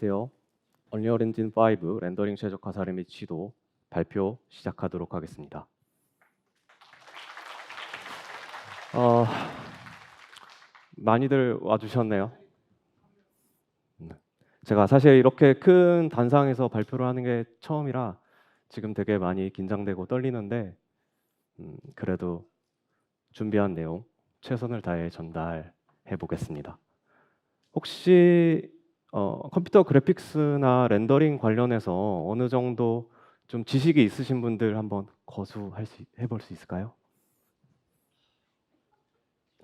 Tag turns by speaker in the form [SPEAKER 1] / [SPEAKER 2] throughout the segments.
[SPEAKER 1] 안녕하세요. 언리얼 엔진 5 렌더링 최적화 사례 및 시도 발표 시작하도록 하겠습니다. 많이들 와주셨네요. 제가 사실 이렇게 큰 단상에서 발표를 하는 게 처음이라 지금 되게 많이 긴장되고 떨리는데 그래도 준비한 내용 최선을 다해 전달해 보겠습니다. 혹시 컴퓨터 그래픽스나 렌더링 관련해서 어느 정도 좀 지식이 있으신 분들 한번 해볼 수 있을까요?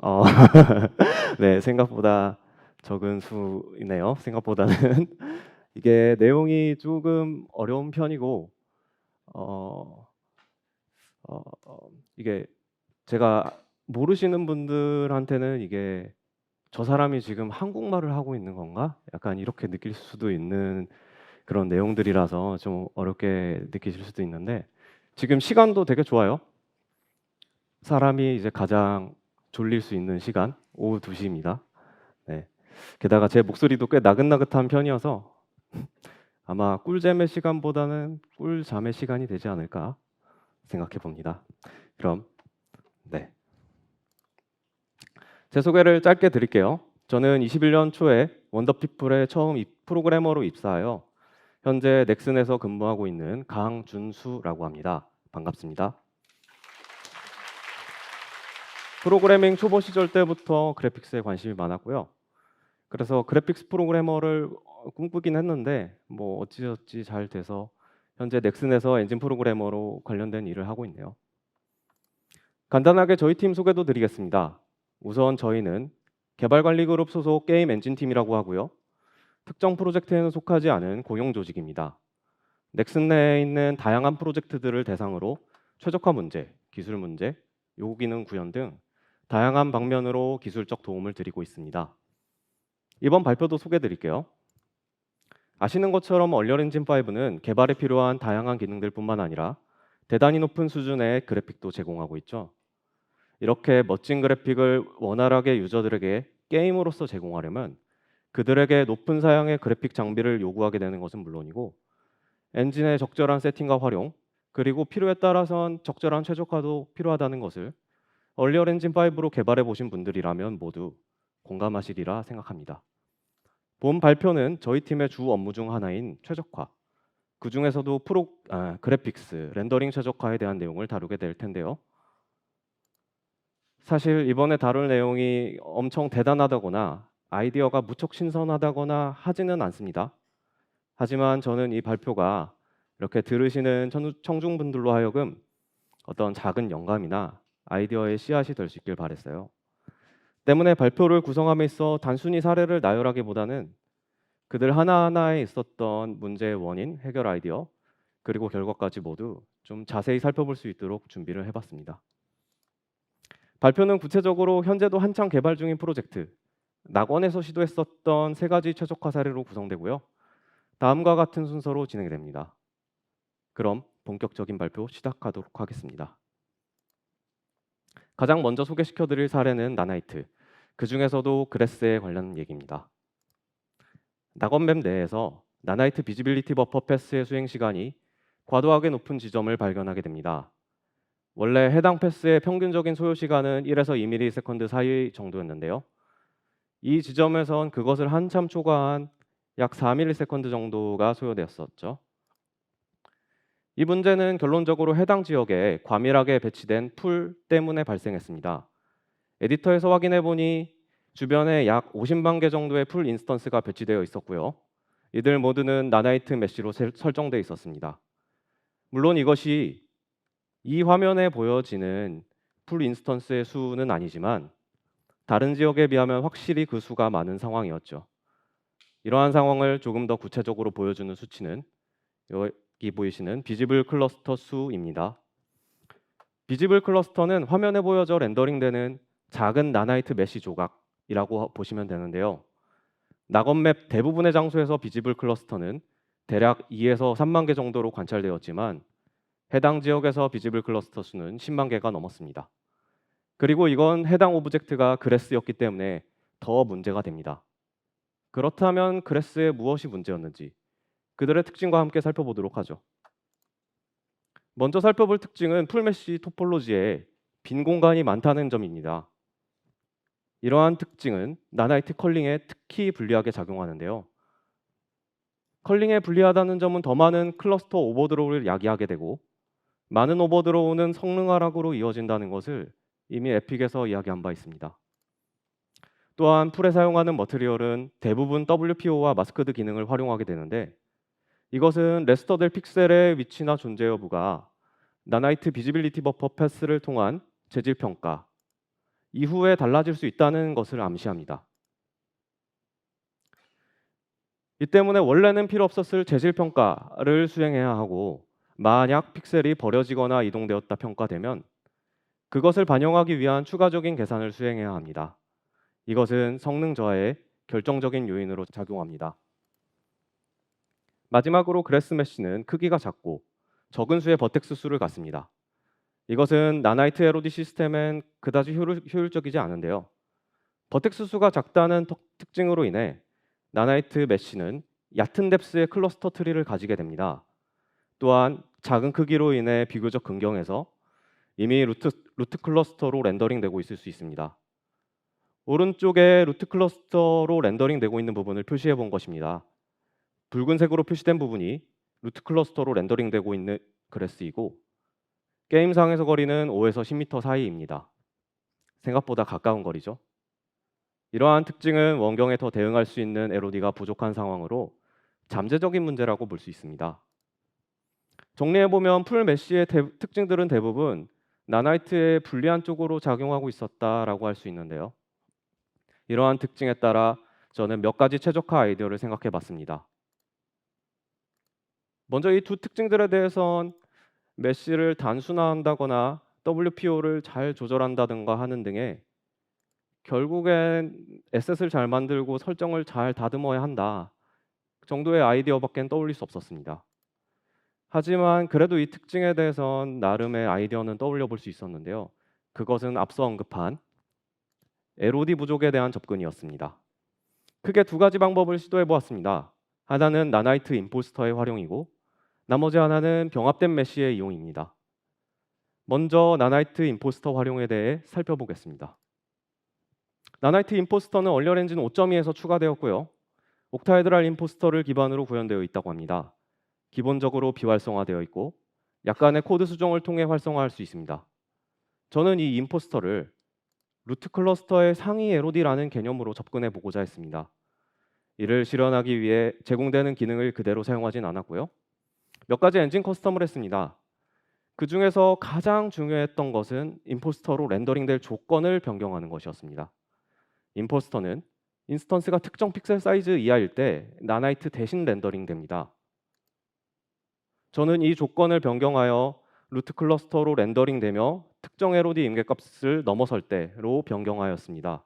[SPEAKER 1] 어, 네, 생각보다 적은 수이네요. 생각보다는 이게 내용이 조금 어려운 편이고 어, 이게 제가 모르시는 분들한테는 이게 저 사람이 지금 한국말을 하고 있는 건가? 약간 이렇게 느낄 수도 있는 그런 내용들이라서 좀 어렵게 느끼실 수도 있는데 지금 시간도 되게 좋아요. 사람이 이제 가장 졸릴 수 있는 시간 오후 2시입니다. 네. 게다가 제 목소리도 꽤 나긋나긋한 편이어서 아마 꿀잼의 시간보다는 꿀잠의 시간이 되지 않을까 생각해 봅니다. 그럼 네. 제 소개를 짧게 드릴게요. 저는 21년 초에 원더피플에 처음 프로그래머로 입사하여 현재 넥슨에서 근무하고 있는 강준수라고 합니다. 반갑습니다. 프로그래밍 초보 시절 때부터 그래픽스에 관심이 많았고요. 그래서 그래픽스 프로그래머를 꿈꾸긴 했는데 뭐 어찌저찌 잘 돼서 현재 넥슨에서 엔진 프로그래머로 관련된 일을 하고 있네요. 간단하게 저희 팀 소개도 드리겠습니다. 우선 저희는 개발관리그룹 소속 게임 엔진팀이라고 하고요. 특정 프로젝트에는 속하지 않은 고용 조직입니다. 넥슨 내에 있는 다양한 프로젝트들을 대상으로 최적화 문제, 기술 문제, 요구 기능 구현 등 다양한 방면으로 기술적 도움을 드리고 있습니다. 이번 발표도 소개해 드릴게요. 아시는 것처럼 언리얼 엔진 5는 개발에 필요한 다양한 기능들뿐만 아니라 대단히 높은 수준의 그래픽도 제공하고 있죠. 이렇게 멋진 그래픽을 원활하게 유저들에게 게임으로서 제공하려면 그들에게 높은 사양의 그래픽 장비를 요구하게 되는 것은 물론이고 엔진의 적절한 세팅과 활용, 그리고 필요에 따라선 적절한 최적화도 필요하다는 것을 언리얼 엔진 5로 개발해 보신 분들이라면 모두 공감하시리라 생각합니다. 본 발표는 저희 팀의 주 업무 중 하나인 최적화, 그 중에서도 그래픽스, 렌더링 최적화에 대한 내용을 다루게 될 텐데요. 사실 이번에 다룰 내용이 엄청 대단하다거나 아이디어가 무척 신선하다거나 하지는 않습니다. 하지만 저는 이 발표가 이렇게 들으시는 청중분들로 하여금 어떤 작은 영감이나 아이디어의 씨앗이 될 수 있길 바랬어요. 때문에 발표를 구성함에 있어 단순히 사례를 나열하기보다는 그들 하나하나에 있었던 문제의 원인, 해결 아이디어, 그리고 결과까지 모두 좀 자세히 살펴볼 수 있도록 준비를 해봤습니다. 발표는 구체적으로 현재도 한창 개발 중인 프로젝트, 낙원에서 시도했었던 3가지 최적화 사례로 구성되고요. 다음과 같은 순서로 진행이 됩니다. 그럼 본격적인 발표 시작하도록 하겠습니다. 가장 먼저 소개시켜드릴 사례는 나나이트, 그 중에서도 그래스에 관련 얘기입니다. 낙원맵 내에서 나나이트 비지빌리티 버퍼 패스의 수행 시간이 과도하게 높은 지점을 발견하게 됩니다. 원래 해당 패스의 평균적인 소요 시간은 1에서 2ms 사이 정도였는데요. 이 지점에선 그것을 한참 초과한 약 4ms 정도가 소요되었었죠. 이 문제는 결론적으로 해당 지역에 과밀하게 배치된 풀 때문에 발생했습니다. 에디터에서 확인해 보니 주변에 약 50만 개 정도의 풀 인스턴스가 배치되어 있었고요. 이들 모두는 나나이트 메쉬로 설정되어 있었습니다. 물론 이것이 이 화면에 보여지는 풀 인스턴스의 수는 아니지만 다른 지역에 비하면 확실히 그 수가 많은 상황이었죠. 이러한 상황을 조금 더 구체적으로 보여주는 수치는 여기 보이시는 비지블 클러스터 수입니다. 비지블 클러스터는 화면에 보여져 렌더링되는 작은 나나이트 메쉬 조각이라고 보시면 되는데요. 낙원맵 대부분의 장소에서 비지블 클러스터는 대략 2에서 3만 개 정도로 관찰되었지만 해당 지역에서 비지블 클러스터 수는 10만 개가 넘었습니다. 그리고 이건 해당 오브젝트가 그래스였기 때문에 더 문제가 됩니다. 그렇다면 그래스에 무엇이 문제였는지 그들의 특징과 함께 살펴보도록 하죠. 먼저 살펴볼 특징은 풀메시 토폴로지에 빈 공간이 많다는 점입니다. 이러한 특징은 나나이트 컬링에 특히 불리하게 작용하는데요. 컬링에 불리하다는 점은 더 많은 클러스터 오버드로우를 야기하게 되고 많은 오버드로우는 성능 하락으로 이어진다는 것을 이미 에픽에서 이야기한 바 있습니다. 또한 풀에 사용하는 머티리얼은 대부분 WPO와 마스크드 기능을 활용하게 되는데 이것은 레스터될 픽셀의 위치나 존재 여부가 나나이트 비지빌리티 버퍼 패스를 통한 재질 평가 이후에 달라질 수 있다는 것을 암시합니다. 이 때문에 원래는 필요 없었을 재질 평가를 수행해야 하고 만약 픽셀이 버려지거나 이동되었다 평가되면 그것을 반영하기 위한 추가적인 계산을 수행해야 합니다. 이것은 성능 저하의 결정적인 요인으로 작용합니다. 마지막으로 그래스 메쉬는 크기가 작고 적은 수의 버텍스 수를 갖습니다. 이것은 나나이트 LOD 시스템엔 그다지 효율적이지 않은데요. 버텍스 수가 작다는 특징으로 인해 나나이트 메쉬는 얕은 뎁스의 클러스터 트리를 가지게 됩니다. 또한 작은 크기로 인해 비교적 근경해서 이미 루트 클러스터로 렌더링되고 있을 수 있습니다. 오른쪽에 루트 클러스터로 렌더링되고 있는 부분을 표시해 본 것입니다. 붉은색으로 표시된 부분이 루트 클러스터로 렌더링되고 있는 그래스이고 게임상에서 거리는 5에서 10m 사이입니다. 생각보다 가까운 거리죠. 이러한 특징은 원경에 더 대응할 수 있는 LOD가 부족한 상황으로 잠재적인 문제라고 볼 수 있습니다. 정리해보면 풀 메쉬의 특징들은 대부분 나나이트의 불리한 쪽으로 작용하고 있었다라고 할 수 있는데요. 이러한 특징에 따라 저는 몇 가지 최적화 아이디어를 생각해 봤습니다. 먼저 이 두 특징들에 대해선 메쉬를 단순화한다거나 WPO를 잘 조절한다든가 하는 등의 결국엔 에셋을 잘 만들고 설정을 잘 다듬어야 한다 정도의 아이디어밖엔 떠올릴 수 없었습니다. 하지만 그래도 이 특징에 대해선 나름의 아이디어는 떠올려 볼 수 있었는데요. 그것은 앞서 언급한 LOD 부족에 대한 접근이었습니다. 크게 두 가지 방법을 시도해 보았습니다. 하나는 나나이트 임포스터의 활용이고 나머지 하나는 병합된 메쉬의 이용입니다. 먼저 나나이트 임포스터 활용에 대해 살펴보겠습니다. 나나이트 임포스터는 얼리얼 엔진 5.2에서 추가되었고요. 옥타헤드랄 임포스터를 기반으로 구현되어 있다고 합니다. 기본적으로 비활성화되어 있고 약간의 코드 수정을 통해 활성화할 수 있습니다. 저는 이 임포스터를 루트 클러스터의 상위 LOD라는 개념으로 접근해 보고자 했습니다. 이를 실현하기 위해 제공되는 기능을 그대로 사용하진 않았고요. 몇 가지 엔진 커스텀을 했습니다. 그 중에서 가장 중요했던 것은 임포스터로 렌더링될 조건을 변경하는 것이었습니다. 임포스터는 인스턴스가 특정 픽셀 사이즈 이하일 때 나나이트 대신 렌더링됩니다. 저는 이 조건을 변경하여 루트 클러스터로 렌더링되며 특정 LOD 임계값을 넘어설 때로 변경하였습니다.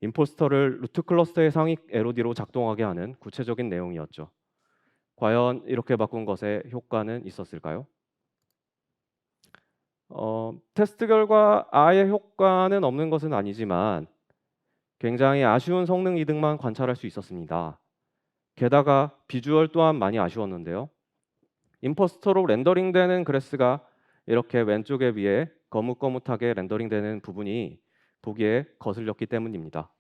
[SPEAKER 1] 임포스터를 루트 클러스터의 상위 LOD로 작동하게 하는 구체적인 내용이었죠. 과연 이렇게 바꾼 것에 효과는 있었을까요? 테스트 결과 아예 효과는 없는 것은 아니지만 굉장히 아쉬운 성능 이득만 관찰할 수 있었습니다. 게다가 비주얼 또한 많이 아쉬웠는데요. 임포스터로 렌더링되는 그래스가 이렇게 왼쪽에 비해 거뭇거뭇하게 렌더링되는 부분이 보기에 거슬렸기 때문입니다.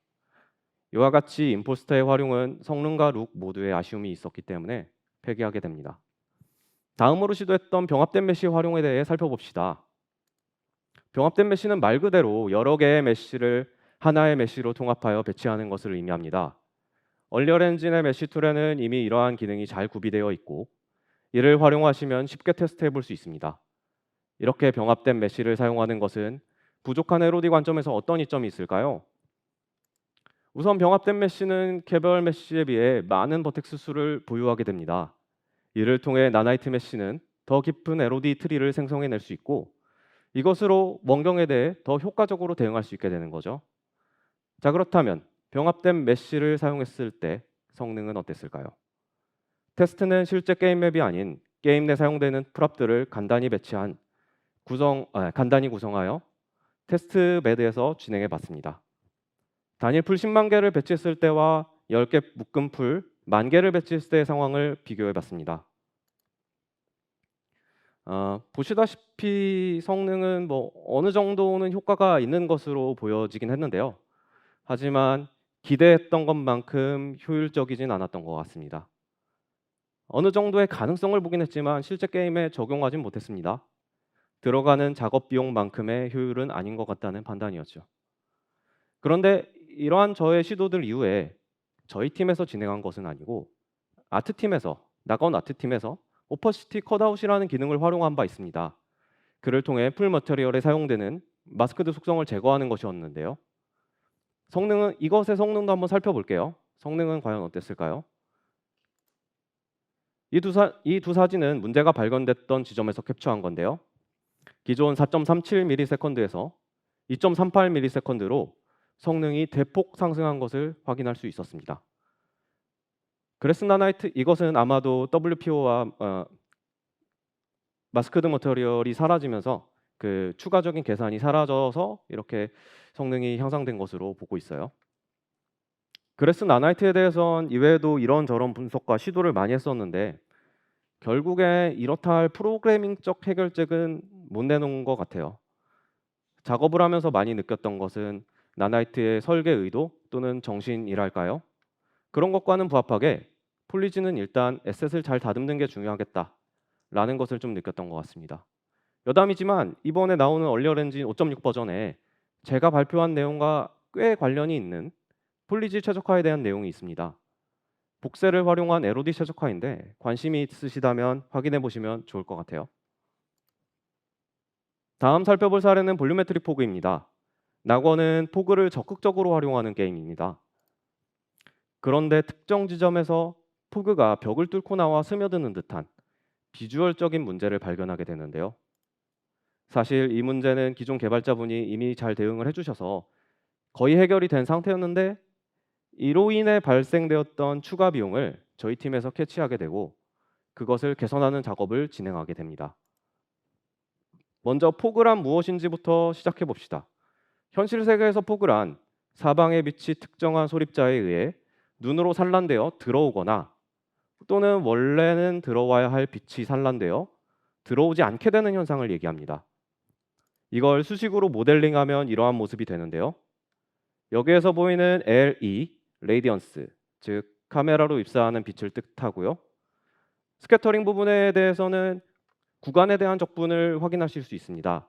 [SPEAKER 1] 이와 같이 임포스터의 활용은 성능과 룩 모두에 아쉬움이 있었기 때문에 폐기하게 됩니다. 다음으로 시도했던 병합된 메쉬 활용에 대해 살펴봅시다. 병합된 메쉬는 말 그대로 여러 개의 메쉬를 하나의 메쉬로 통합하여 배치하는 것을 의미합니다. 얼리얼 엔진의 메쉬 툴에는 이미 이러한 기능이 잘 구비되어 있고 이를 활용하시면 쉽게 테스트해 볼 수 있습니다. 이렇게 병합된 메쉬를 사용하는 것은 부족한 LOD 관점에서 어떤 이점이 있을까요? 우선 병합된 메쉬는 개별 메쉬에 비해 많은 버텍스 수를 보유하게 됩니다. 이를 통해 나나이트 메쉬는 더 깊은 LOD 트리를 생성해낼 수 있고 이것으로 원경에 대해 더 효과적으로 대응할 수 있게 되는 거죠. 자, 그렇다면 병합된 메쉬를 사용했을 때 성능은 어땠을까요? 테스트는 실제 게임 맵이 아닌 게임 내 사용되는 프랍들을 간단히 구성하여 테스트 베드에서 진행해 봤습니다. 단일 풀 10만 개를 배치했을 때와 10개 묶은 풀 10,000개를 배치했을 때의 상황을 비교해 봤습니다. 보시다시피 성능은 뭐 어느 정도는 효과가 있는 것으로 보여지긴 했는데요. 하지만 기대했던 것만큼 효율적이진 않았던 것 같습니다. 어느 정도의 가능성을 보긴 했지만 실제 게임에 적용하진 못했습니다. 들어가는 작업 비용만큼의 효율은 아닌 것 같다는 판단이었죠. 그런데 이러한 저의 시도들 이후에 저희 팀에서 진행한 것은 아니고 아트팀에서, 낙원 아트팀에서 오퍼시티 컷아웃이라는 기능을 활용한 바 있습니다. 그를 통해 풀 머터리얼에 사용되는 마스크드 속성을 제거하는 것이었는데요. 이것의 성능도 한번 살펴볼게요. 성능은 과연 어땠을까요? 이 두 사진은 문제가 발견됐던 지점에서 캡처한 건데요. 기존 4.37ms에서 2.38ms로 성능이 대폭 상승한 것을 확인할 수 있었습니다. 그래스 나나이트 이것은 아마도 WPO와 마스크드 머터리얼이 사라지면서 그 추가적인 계산이 사라져서 이렇게 성능이 향상된 것으로 보고 있어요. 그래스 나나이트에 대해선 이외에도 이런저런 분석과 시도를 많이 했었는데 결국에 이렇다 할 프로그래밍적 해결책은 못 내놓은 것 같아요. 작업을 하면서 많이 느꼈던 것은 나나이트의 설계 의도 또는 정신이랄까요? 그런 것과는 부합하게 폴리지는 일단 에셋을 잘 다듬는 게 중요하겠다라는 것을 좀 느꼈던 것 같습니다. 여담이지만 이번에 나오는 얼리얼 엔진 5.6 버전에 제가 발표한 내용과 꽤 관련이 있는 폴리지 최적화에 대한 내용이 있습니다. 복셀을 활용한 LOD 최적화인데 관심이 있으시다면 확인해 보시면 좋을 것 같아요. 다음 살펴볼 사례는 볼륨메트릭 포그입니다. 낙원은 포그를 적극적으로 활용하는 게임입니다. 그런데 특정 지점에서 포그가 벽을 뚫고 나와 스며드는 듯한 비주얼적인 문제를 발견하게 되는데요. 사실 이 문제는 기존 개발자분이 이미 잘 대응을 해주셔서 거의 해결이 된 상태였는데 이로 인해 발생되었던 추가 비용을 저희 팀에서 캐치하게 되고 그것을 개선하는 작업을 진행하게 됩니다. 먼저 포그란 무엇인지부터 시작해 봅시다. 현실 세계에서 포그란 사방의 빛이 특정한 소립자에 의해 눈으로 산란되어 들어오거나 또는 원래는 들어와야 할 빛이 산란되어 들어오지 않게 되는 현상을 얘기합니다. 이걸 수식으로 모델링하면 이러한 모습이 되는데요. 여기에서 보이는 LE, 레디언스, 즉 카메라로 입사하는 빛을 뜻하고요. 스캐터링 부분에 대해서는 구간에 대한 적분을 확인하실 수 있습니다.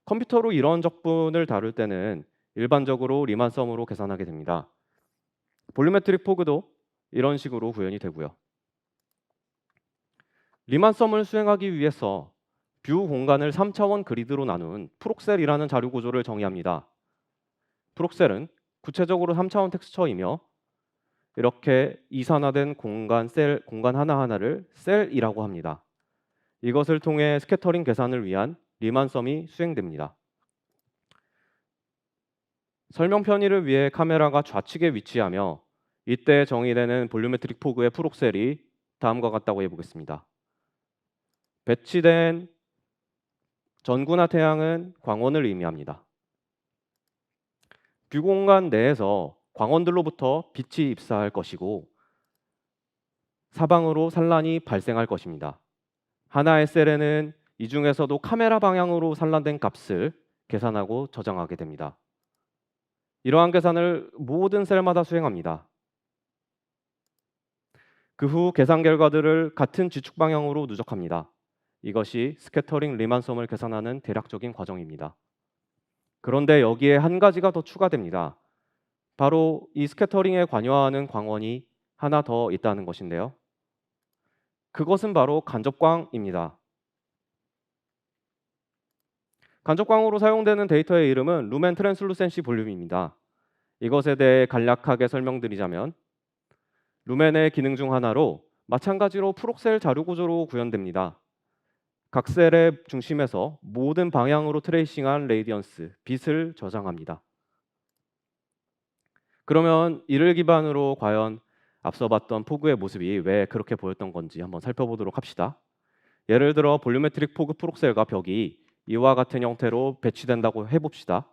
[SPEAKER 1] 컴퓨터로 이런 적분을 다룰 때는 일반적으로 리만 썸으로 계산하게 됩니다. 볼륨메트릭 포그도 이런 식으로 구현이 되고요. 리만 썸을 수행하기 위해서 뷰 공간을 3차원 그리드로 나눈 프록셀이라는 자료 구조를 정의합니다. 프록셀은 구체적으로 3차원 텍스처이며 이렇게 이산화된 공간 하나하나를 셀이라고 합니다. 이것을 통해 스캐터링 계산을 위한 리만 썸이 수행됩니다. 설명 편의를 위해 카메라가 좌측에 위치하며 이때 정의되는 볼륨메트릭 포그의 프록셀이 다음과 같다고 해보겠습니다. 배치된 전구나 태양은 광원을 의미합니다. 뷰 공간 내에서 광원들로부터 빛이 입사할 것이고 사방으로 산란이 발생할 것입니다. 하나의 셀에는 이 중에서도 카메라 방향으로 산란된 값을 계산하고 저장하게 됩니다. 이러한 계산을 모든 셀마다 수행합니다. 그 후 계산 결과들을 같은 지축 방향으로 누적합니다. 이것이 스캐터링 리만섬을 계산하는 대략적인 과정입니다. 그런데 여기에 한 가지가 더 추가됩니다. 바로 이 스캐터링에 관여하는 광원이 하나 더 있다는 것인데요. 그것은 바로 간접광입니다. 간접광으로 사용되는 데이터의 이름은 루멘 트랜슬루센시 볼륨입니다. 이것에 대해 간략하게 설명드리자면 루멘의 기능 중 하나로 마찬가지로 프록셀 자료 구조로 구현됩니다. 각 셀의 중심에서 모든 방향으로 트레이싱한 레이디언스, 빛을 저장합니다. 그러면 이를 기반으로 과연 앞서 봤던 포그의 모습이 왜 그렇게 보였던 건지 한번 살펴보도록 합시다. 예를 들어 볼륨메트릭 포그 프록셀과 벽이 이와 같은 형태로 배치된다고 해봅시다.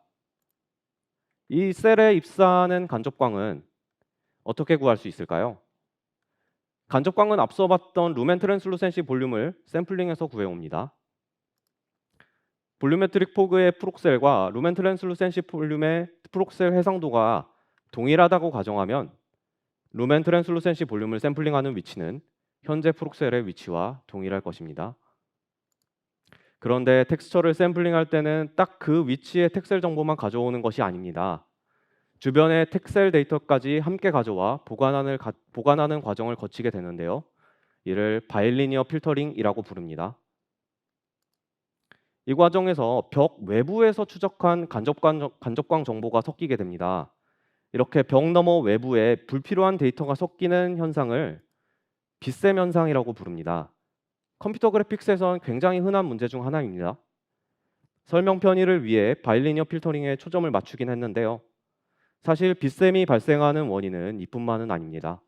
[SPEAKER 1] 이 셀에 입사하는 간접광은 어떻게 구할 수 있을까요? 간접광은 앞서 봤던 루멘 트랜슬루센시 볼륨을 샘플링해서 구해옵니다. 볼륨메트릭 포그의 프록셀과 루멘 트랜슬루센시 볼륨의 프록셀 해상도가 동일하다고 가정하면 루멘 트랜슬루센시 볼륨을 샘플링하는 위치는 현재 프록셀의 위치와 동일할 것입니다. 그런데 텍스처를 샘플링할 때는 딱 그 위치의 텍셀 정보만 가져오는 것이 아닙니다. 주변의 텍셀 데이터까지 함께 가져와 보관하는 과정을 거치게 되는데요. 이를 바일리니어 필터링이라고 부릅니다. 이 과정에서 벽 외부에서 추적한 간접광 정보가 섞이게 됩니다. 이렇게 벽 너머 외부에 불필요한 데이터가 섞이는 현상을 빗셈 현상이라고 부릅니다. 컴퓨터 그래픽스에선 굉장히 흔한 문제 중 하나입니다. 설명 편의를 위해 바일리니어 필터링에 초점을 맞추긴 했는데요. 사실 빗셈이 발생하는 원인은 이뿐만은 아닙니다.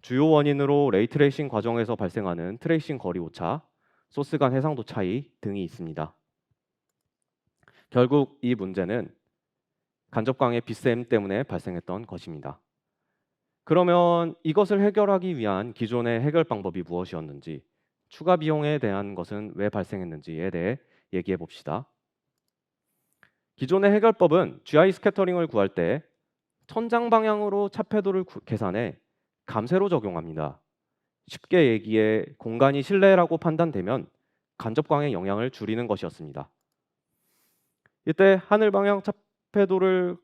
[SPEAKER 1] 주요 원인으로 레이트레이싱 과정에서 발생하는 트레이싱 거리 오차, 소스 간 해상도 차이 등이 있습니다. 결국 이 문제는 간접광의 빗셈 때문에 발생했던 것입니다. 그러면 이것을 해결하기 위한 기존의 해결 방법이 무엇이었는지, 추가 비용에 대한 것은 왜 발생했는지에 대해 얘기해 봅시다. 기존의 해결법은 GI 스캐터링을 구할 때 천장 방향으로 차폐도를 계산해 감세로 적용합니다. 쉽게 얘기해 공간이 실내라고 판단되면 간접광의 영향을 줄이는 것이었습니다. 이때 하늘 방향 차폐도를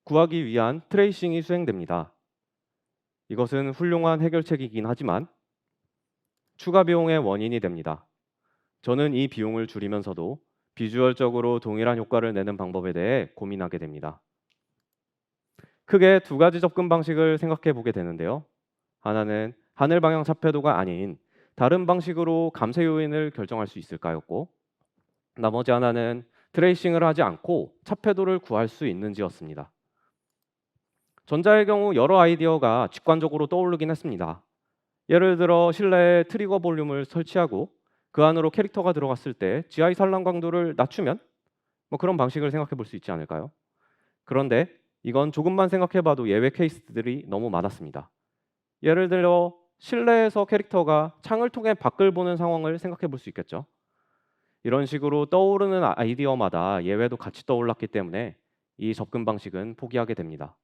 [SPEAKER 1] 구하기 위한 트레이싱이 수행됩니다. 이것은 훌륭한 해결책이긴 하지만 추가 비용의 원인이 됩니다. 저는 이 비용을 줄이면서도 비주얼적으로 동일한 효과를 내는 방법에 대해 고민하게 됩니다. 크게 두 가지 접근 방식을 생각해 보게 되는데요. 하나는 하늘 방향 차폐도가 아닌 다른 방식으로 감세 요인을 결정할 수 있을까였고, 나머지 하나는 트레이싱을 하지 않고 차폐도를 구할 수 있는지였습니다. 전자의 경우 여러 아이디어가 직관적으로 떠오르긴 했습니다. 예를 들어 실내에 트리거 볼륨을 설치하고 그 안으로 캐릭터가 들어갔을 때 GI 산란 강도를 낮추면 그런 방식을 생각해 볼 수 있지 않을까요? 그런데 이건 조금만 생각해 봐도 예외 케이스들이 너무 많았습니다. 예를 들어 실내에서 캐릭터가 창을 통해 밖을 보는 상황을 생각해 볼 수 있겠죠. 이런 식으로 떠오르는 아이디어마다 예외도 같이 떠올랐기 때문에 이 접근 방식은 포기하게 됩니다.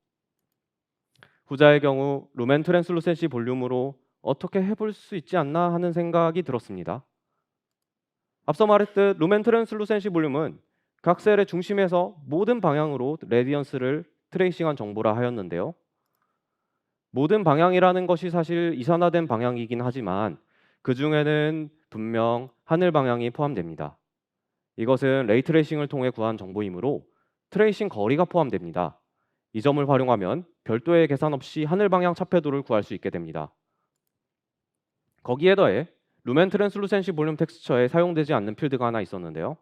[SPEAKER 1] 후자의 경우 루멘 트랜슬루센시 볼륨으로 어떻게 해볼 수 있지 않나 하는 생각이 들었습니다. 앞서 말했듯 루멘 트랜슬루센시 볼륨은 각 셀의 중심에서 모든 방향으로 레디언스를 트레이싱한 정보라 하였는데요. 모든 방향이라는 것이 사실 이산화된 방향이긴 하지만 그 중에는 분명 하늘 방향이 포함됩니다. 이것은 레이 트레이싱을 통해 구한 정보이므로 트레이싱 거리가 포함됩니다. 이 점을 활용하면 별도의 계산 없이 하늘 방향 차폐도를 구할 수 있게 됩니다. 거기에 더해 루멘 트랜슬루센시 볼륨 텍스처에 사용되지 않는 필드가 하나 있었는데요.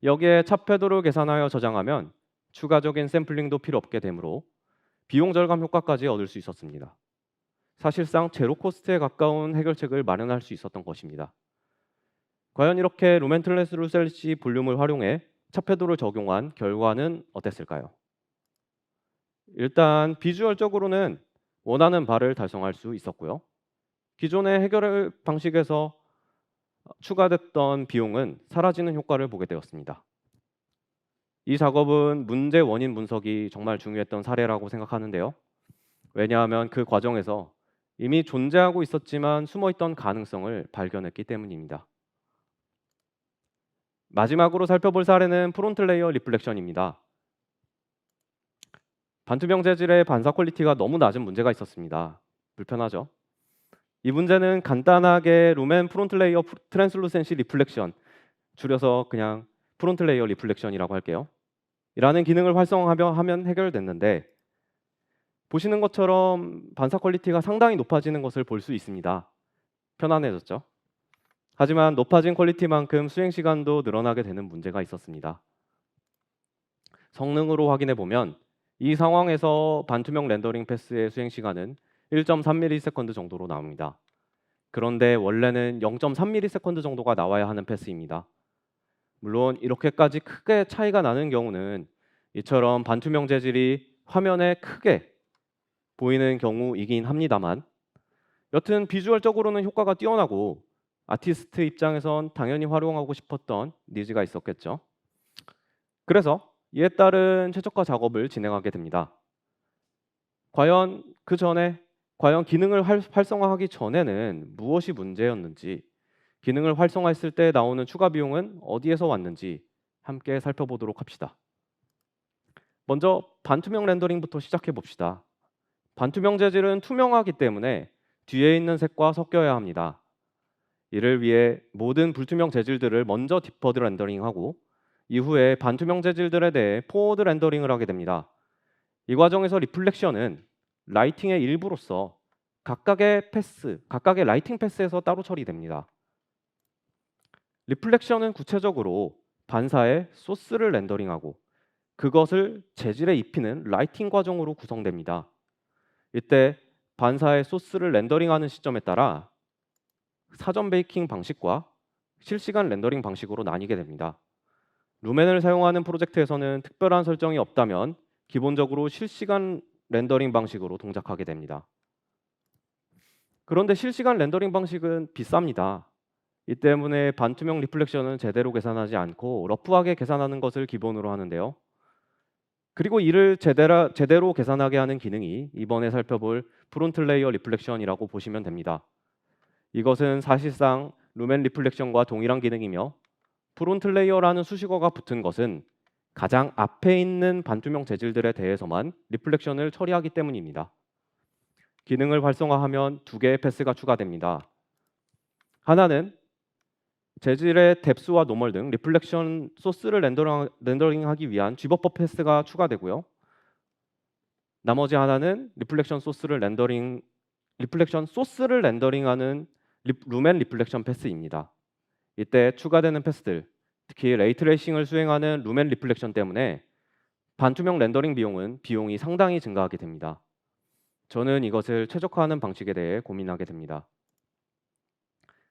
[SPEAKER 1] 여기에 차폐도를 계산하여 저장하면 추가적인 샘플링도 필요 없게 되므로 비용 절감 효과까지 얻을 수 있었습니다. 사실상 제로 코스트에 가까운 해결책을 마련할 수 있었던 것입니다. 과연 이렇게 루멘 트랜슬루센시 볼륨을 활용해 차폐도를 적용한 결과는 어땠을까요? 일단 비주얼적으로는 원하는 바를 달성할 수 있었고요. 기존의 해결 방식에서 추가됐던 비용은 사라지는 효과를 보게 되었습니다. 이 작업은 문제 원인 분석이 정말 중요했던 사례라고 생각하는데요. 왜냐하면 그 과정에서 이미 존재하고 있었지만 숨어있던 가능성을 발견했기 때문입니다. 마지막으로 살펴볼 사례는 프론트 레이어 리플렉션입니다. 반투명 재질의 반사 퀄리티가 너무 낮은 문제가 있었습니다. 불편하죠? 이 문제는 간단하게 루멘 프론트 레이어 트랜슬루센시 리플렉션, 줄여서 그냥 프론트 레이어 리플렉션이라고 할게요. 이라는 기능을 활성화하면 해결됐는데 보시는 것처럼 반사 퀄리티가 상당히 높아지는 것을 볼 수 있습니다. 편안해졌죠? 하지만 높아진 퀄리티만큼 수행 시간도 늘어나게 되는 문제가 있었습니다. 성능으로 확인해 보면 이 상황에서 반투명 렌더링 패스의 수행 시간은 1.3ms 정도로 나옵니다. 그런데 원래는 0.3ms 정도가 나와야 하는 패스입니다. 물론 이렇게까지 크게 차이가 나는 경우는 이처럼 반투명 재질이 화면에 크게 보이는 경우이긴 합니다만 여튼 비주얼적으로는 효과가 뛰어나고 아티스트 입장에선 당연히 활용하고 싶었던 니즈가 있었겠죠. 그래서 이에 따른 최적화 작업을 진행하게 됩니다. 과연 과연 기능을 활성화하기 전에는 무엇이 문제였는지, 기능을 활성화했을 때 나오는 추가 비용은 어디에서 왔는지 함께 살펴보도록 합시다. 먼저 반투명 렌더링부터 시작해 봅시다. 반투명 재질은 투명하기 때문에 뒤에 있는 색과 섞여야 합니다. 이를 위해 모든 불투명 재질들을 먼저 디퍼드 렌더링하고 이후에 반투명 재질들에 대해 포워드 렌더링을 하게 됩니다. 이 과정에서 리플렉션은 라이팅의 일부로서 각각의 라이팅 패스에서 따로 처리됩니다. 리플렉션은 구체적으로 반사의 소스를 렌더링하고 그것을 재질에 입히는 라이팅 과정으로 구성됩니다. 이때 반사의 소스를 렌더링하는 시점에 따라 사전 베이킹 방식과 실시간 렌더링 방식으로 나뉘게 됩니다. 루멘을 사용하는 프로젝트에서는 특별한 설정이 없다면 기본적으로 실시간 렌더링 방식으로 동작하게 됩니다. 그런데 실시간 렌더링 방식은 비쌉니다. 이 때문에 반투명 리플렉션은 제대로 계산하지 않고 러프하게 계산하는 것을 기본으로 하는데요. 그리고 이를 제대로 계산하게 하는 기능이 이번에 살펴볼 프론트 레이어 리플렉션이라고 보시면 됩니다. 이것은 사실상 루멘 리플렉션과 동일한 기능이며 프론트 레이어라는 수식어가 붙은 것은 가장 앞에 있는 반투명 재질들에 대해서만 리플렉션을 처리하기 때문입니다. 기능을 활성화하면 두 개의 패스가 추가됩니다. 하나는 재질의 뎁스와 노멀 등 리플렉션 소스를 렌더링하기 위한 Gbuffer 패스가 추가되고요. 나머지 하나는 리플렉션 소스를 렌더링하는 루멘 리플렉션 패스입니다. 이때 추가되는 패스들, 특히 레이트레이싱을 수행하는 루멘 리플렉션 때문에 반투명 렌더링 비용이 상당히 증가하게 됩니다. 저는 이것을 최적화하는 방식에 대해 고민하게 됩니다.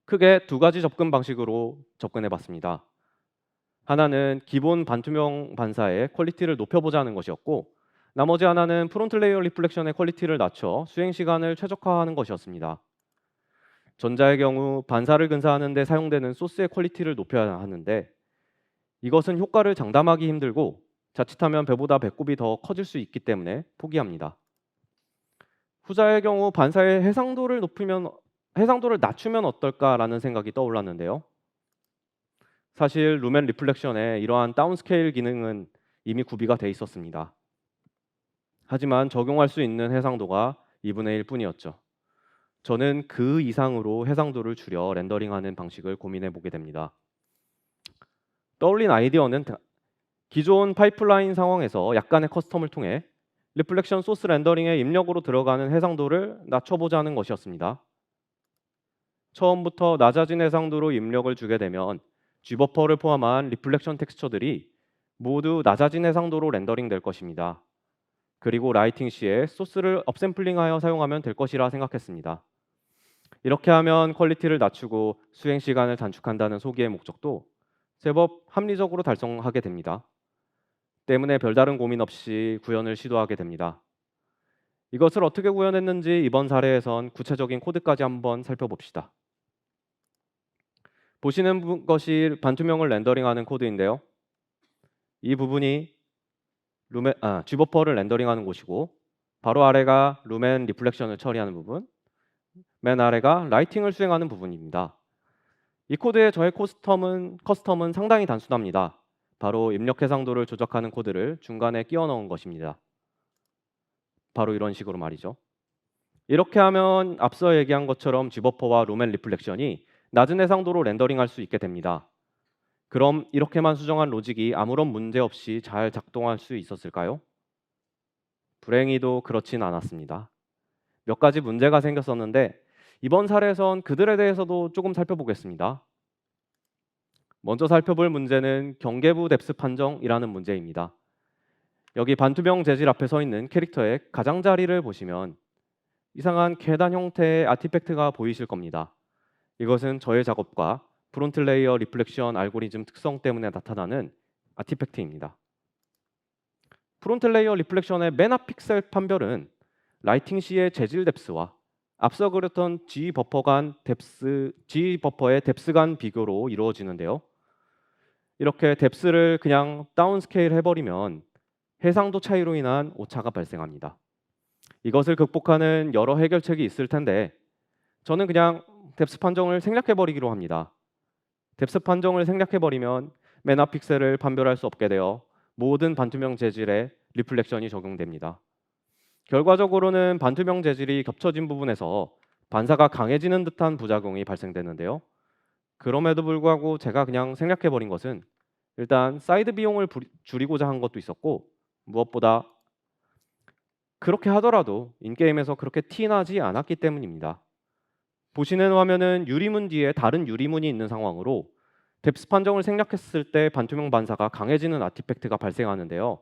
[SPEAKER 1] 크게 두 가지 접근 방식으로 접근해 봤습니다. 하나는 기본 반투명 반사의 퀄리티를 높여보자는 것이었고 나머지 하나는 프론트 레이어 리플렉션의 퀄리티를 낮춰 수행 시간을 최적화하는 것이었습니다. 전자의 경우 반사를 근사하는 데 사용되는 소스의 퀄리티를 높여야 하는데 이것은 효과를 장담하기 힘들고 자칫하면 배보다 배꼽이 더 커질 수 있기 때문에 포기합니다. 후자의 경우 반사의 해상도를 낮추면 어떨까라는 생각이 떠올랐는데요. 사실 루멘 리플렉션에 이러한 다운스케일 기능은 이미 구비가 돼 있었습니다. 하지만 적용할 수 있는 해상도가 2분의 1 뿐이었죠. 저는 그 이상으로 해상도를 줄여 렌더링하는 방식을 고민해 보게 됩니다. 떠올린 아이디어는 기존 파이프라인 상황에서 약간의 커스텀을 통해 리플렉션 소스 렌더링의 입력으로 들어가는 해상도를 낮춰보자는 것이었습니다. 처음부터 낮아진 해상도로 입력을 주게 되면 Gbuffer를 포함한 리플렉션 텍스처들이 모두 낮아진 해상도로 렌더링 될 것입니다. 그리고 라이팅 시에 소스를 업샘플링하여 사용하면 될 것이라 생각했습니다. 이렇게 하면 퀄리티를 낮추고 수행 시간을 단축한다는 소기의 목적도 제법 합리적으로 달성하게 됩니다. 때문에 별다른 고민 없이 구현을 시도하게 됩니다. 이것을 어떻게 구현했는지 이번 사례에선 구체적인 코드까지 한번 살펴봅시다. 보시는 것이 반투명을 렌더링하는 코드인데요. 이 부분이 Gbuffer를 렌더링하는 곳이고 바로 아래가 루멘 리플렉션을 처리하는 부분, 맨 아래가 라이팅을 수행하는 부분입니다. 이 코드의 저의 커스텀은 상당히 단순합니다. 바로 입력 해상도를 조작하는 코드를 중간에 끼워 넣은 것입니다. 바로 이런 식으로 말이죠. 이렇게 하면 앞서 얘기한 것처럼 Gbuffer와 루멘 리플렉션이 낮은 해상도로 렌더링할 수 있게 됩니다. 그럼 이렇게만 수정한 로직이 아무런 문제 없이 잘 작동할 수 있었을까요? 불행히도 그렇진 않았습니다. 몇 가지 문제가 생겼었는데 이번 사례에선 그들에 대해서도 조금 살펴보겠습니다. 먼저 살펴볼 문제는 경계부 뎁스 판정이라는 문제입니다. 여기 반투명 재질 앞에 서 있는 캐릭터의 가장자리를 보시면 이상한 계단 형태의 아티팩트가 보이실 겁니다. 이것은 저의 작업과 프론트 레이어 리플렉션 알고리즘 특성 때문에 나타나는 아티팩트입니다. 프론트 레이어 리플렉션의 맨 앞 픽셀 판별은 라이팅 C의 재질 뎁스와 앞서 그렸던 G 버퍼의 뎁스 간 비교로 이루어지는데요. 이렇게 뎁스를 그냥 다운스케일 해버리면 해상도 차이로 인한 오차가 발생합니다. 이것을 극복하는 여러 해결책이 있을 텐데 저는 그냥 뎁스 판정을 생략해버리기로 합니다. 뎁스 판정을 생략해버리면 맨 앞 픽셀을 판별할 수 없게 되어 모든 반투명 재질에 리플렉션이 적용됩니다. 결과적으로는 반투명 재질이 겹쳐진 부분에서 반사가 강해지는 듯한 부작용이 발생되는데요. 그럼에도 불구하고 제가 그냥 생략해버린 것은 일단 사이드 비용을 줄이고자 한 것도 있었고, 무엇보다 그렇게 하더라도 인게임에서 그렇게 티나지 않았기 때문입니다. 보시는 화면은 유리문 뒤에 다른 유리문이 있는 상황으로 뎁스 판정을 생략했을 때 반투명 반사가 강해지는 아티팩트가 발생하는데요.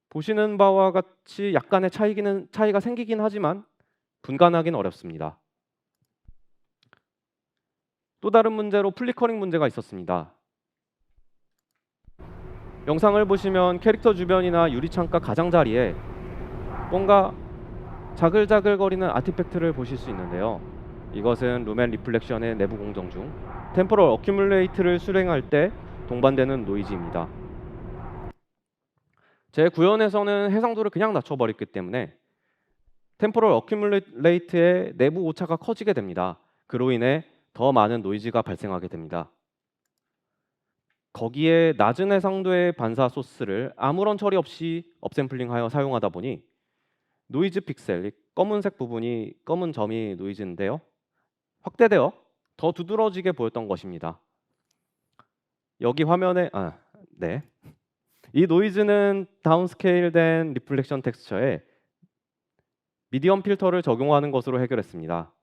[SPEAKER 1] 보시는 바와 같이 약간의 차이가 생기긴 하지만 분간하기는 어렵습니다. 또 다른 문제로 플리커링 문제가 있었습니다. 영상을 보시면 캐릭터 주변이나 유리창가 가장자리에 뭔가 자글자글거리는 아티팩트를 보실 수 있는데요. 이것은 루멘 리플렉션의 내부 공정 중 템포럴 어큐뮬레이트를 수행할 때 동반되는 노이즈입니다. 제 구현에서는 해상도를 그냥 낮춰버렸기 때문에 템포럴 어큐뮬레이트의 내부 오차가 커지게 됩니다. 그로 인해 더 많은 노이즈가 발생하게 됩니다. 거기에 낮은 해상도의 반사 소스를 아무런 처리 없이 업샘플링하여 사용하다 보니 노이즈 픽셀, 검은색 부분이 검은 점이 노이즈인데요. 확대되어 더 두드러지게 보였던 것입니다. 여기 화면에 이 노이즈는 다운스케일된 리플렉션 텍스처에 미디엄 필터를 적용하는 것으로 해결했습니다.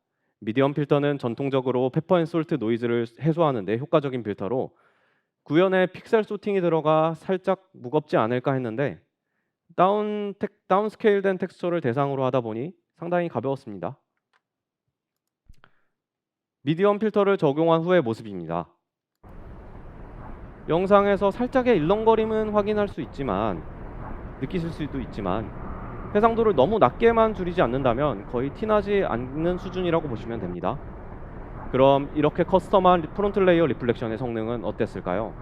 [SPEAKER 1] 미디엄 필터는 전통적으로 페퍼 앤 솔트 노이즈를 해소하는 데 효과적인 필터로 구현에 픽셀 소팅이 들어가 살짝 무겁지 않을까 했는데 다운스케일된 텍스처를 대상으로 하다 보니 상당히 가벼웠습니다. 미디엄 필터를 적용한 후의 모습입니다. 영상에서 살짝의 일렁거림은 확인할 수 있지만 느끼실 수도 있지만 해상도를 너무 낮게만 줄이지 않는다면 거의 티나지 않는 수준이라고 보시면 됩니다. 그럼 이렇게 커스텀한 프론트 레이어 리플렉션의 성능은 어땠을까요?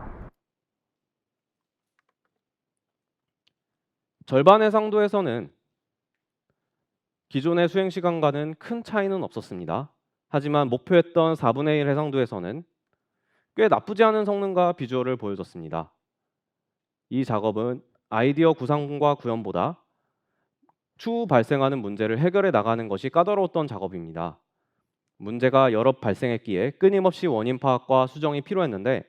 [SPEAKER 1] 절반 해상도에서는 기존의 수행 시간과는 큰 차이는 없었습니다. 하지만 목표했던 4분의 1 해상도에서는 꽤 나쁘지 않은 성능과 비주얼을 보여줬습니다. 이 작업은 아이디어 구상과 구현보다 추후 발생하는 문제를 해결해 나가는 것이 까다로웠던 작업입니다. 문제가 여러 발생했기에 끊임없이 원인 파악과 수정이 필요했는데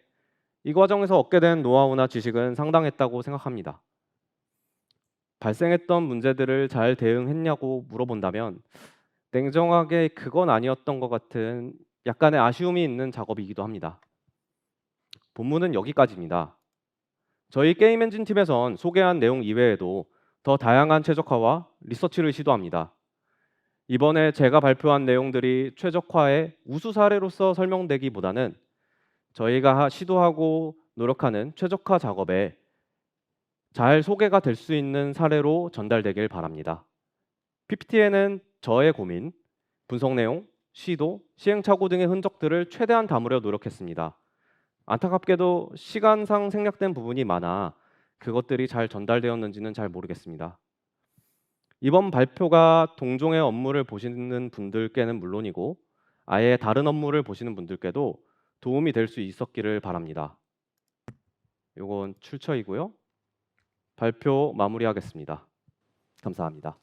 [SPEAKER 1] 이 과정에서 얻게 된 노하우나 지식은 상당했다고 생각합니다. 발생했던 문제들을 잘 대응했냐고 물어본다면 냉정하게 그건 아니었던 것 같은 약간의 아쉬움이 있는 작업이기도 합니다. 본문은 여기까지입니다. 저희 게임 엔진 팀에선 소개한 내용 이외에도 더 다양한 최적화와 리서치를 시도합니다. 이번에 제가 발표한 내용들이 최적화의 우수 사례로서 설명되기보다는 저희가 시도하고 노력하는 최적화 작업에 잘 소개가 될 수 있는 사례로 전달되길 바랍니다. PPT에는 저의 고민, 분석 내용, 시도, 시행착오 등의 흔적들을 최대한 담으려 노력했습니다. 안타깝게도 시간상 생략된 부분이 많아 그것들이 잘 전달되었는지는 잘 모르겠습니다. 이번 발표가 동종의 업무를 보시는 분들께는 물론이고 아예 다른 업무를 보시는 분들께도 도움이 될 수 있었기를 바랍니다. 이건 출처이고요. 발표 마무리하겠습니다. 감사합니다.